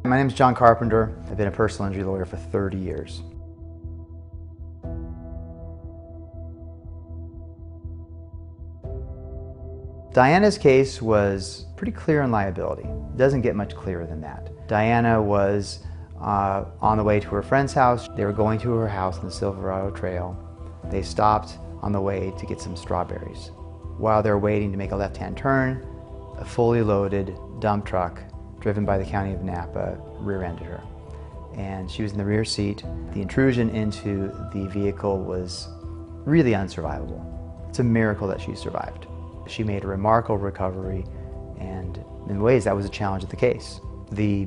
My name is John Carpenter. I've been a personal injury lawyer for 30 years. Diana's case was pretty clear on liability. It doesn't get much clearer than that. Diana was on the way to her friend's house. They were going to her house on the Silverado Trail. They stopped on the way to get some strawberries. While they were waiting to make a left-hand turn, a fully loaded dump truck driven by the County of Napa rear-ended her. And she was in the rear seat. The intrusion into the vehicle was really unsurvivable. It's a miracle that she survived. She made a remarkable recovery, and in ways that was a challenge of the case. The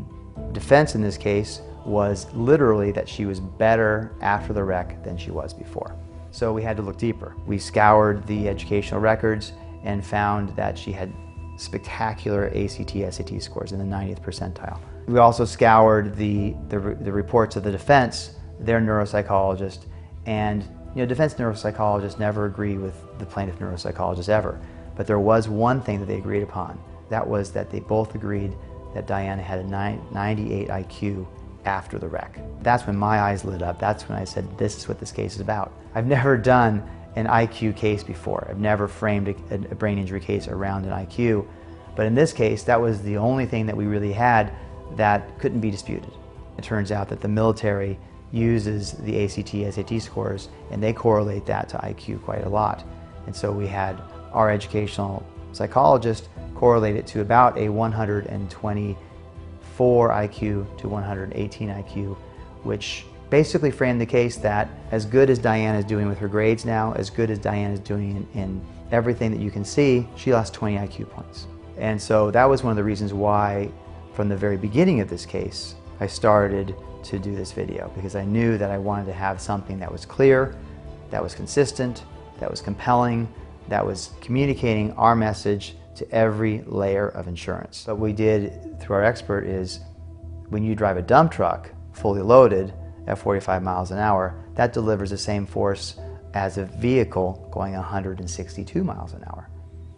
defense in this case was literally that she was better after the wreck than she was before. So we had to look deeper. We scoured the educational records and found that she had spectacular ACT, SAT scores in the 90th percentile. We also scoured the reports of the defense, their neuropsychologist, and defense neuropsychologists never agree with the plaintiff neuropsychologist ever. But there was one thing that they agreed upon. That was that they both agreed that Diana had a 98 IQ after the wreck. That's when my eyes lit up. That's when I said, this is what this case is about. I've never done an IQ case before. I've never framed a brain injury case around an IQ. But in this case, that was the only thing that we really had that couldn't be disputed. It turns out that the military uses the ACT, SAT scores, and they correlate that to IQ quite a lot. And so we had our educational psychologist correlate it to about a 124 IQ to 118 IQ, which basically framed the case that as good as Diana is doing with her grades now, as good as Diana is doing in everything that you can see, she lost 20 IQ points. And so that was one of the reasons why, from the very beginning of this case, I started to do this video, because I knew that I wanted to have something that was clear, that was consistent, that was compelling, that was communicating our message to every layer of insurance. What we did through our expert is, when you drive a dump truck fully loaded at 45 miles an hour, that delivers the same force as a vehicle going 162 miles an hour.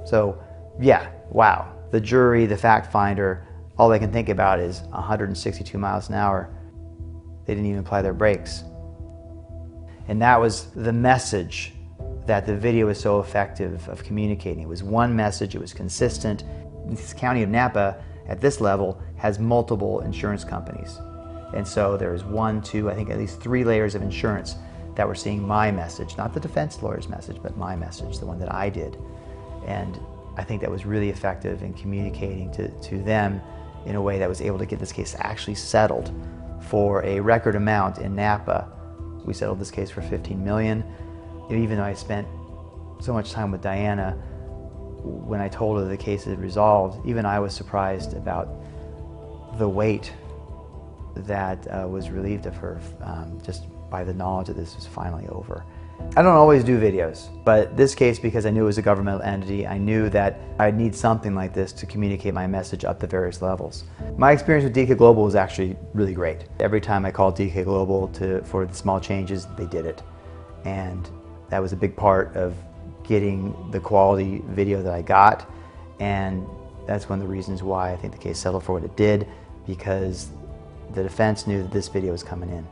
So yeah, wow. The jury, the fact finder, all they can think about is 162 miles an hour. They didn't even apply their brakes. And that was the message that the video was so effective of communicating. It was one message, it was consistent. This County of Napa, at this level, has multiple insurance companies. And so there's one, two, I think at least 3 layers of insurance that were seeing my message, not the defense lawyer's message, but my message, the one that I did. And I think that was really effective in communicating to them in a way that was able to get this case actually settled for a record amount in Napa. We settled this case for $15 million. Even though I spent so much time with Diana, when I told her the case had resolved, even I was surprised about the weight that was relieved of her just by the knowledge that this was finally over. I don't always do videos, but this case, because I knew it was a governmental entity, I knew that I'd need something like this to communicate my message up to various levels. My experience with DK Global was actually really great. Every time I called DK Global for the small changes, they did it. And that was a big part of getting the quality video that I got, and that's one of the reasons why I think the case settled for what it did, because the defense knew that this video was coming in.